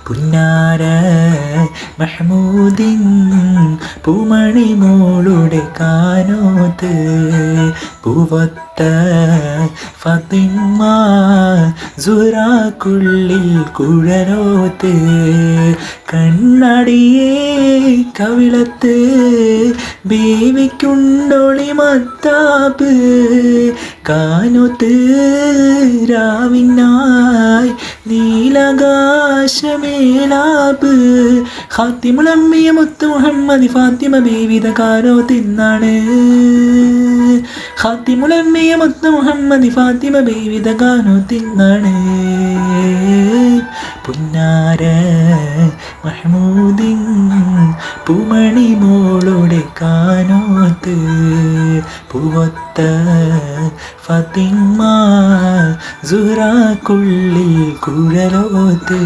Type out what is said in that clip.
പുന്നാര മഹ്മൂദിൻ പൂമണി മോളുടെ കാനോത്ത് പൂവത്ത ഫാത്തിമ സുഹ്റാക്കുള്ളിൽ കുഴലോത്ത് കണ്ണടിയേ കവിളത്ത് ബേവിക്കുണ്ടൊളി മത്താപ്പ് കാനോത്ത് രാവിനായി നീലാകാശമേലാപ്പ് ഖാത്തിമുലമ്മിയ മുത്ത് മുഹമ്മദ് ഫാത്തിമ ബീവിത കാനോത്തിന്നാണ് ഖാത്തിമുലമ്മിയ മുത്ത് മുഹമ്മദ് ഫാത്തിമ ബീവിത കാനോത്തിന്നാണ് പുന്നാര മഹ്മൂദിൻ പൂമണി മോളുടെ കാനോത്ത് പൂവത്ത ഫാത്തിമ സുഹ്റാക്കുള്ളിൽ കുഴലോത്ത്.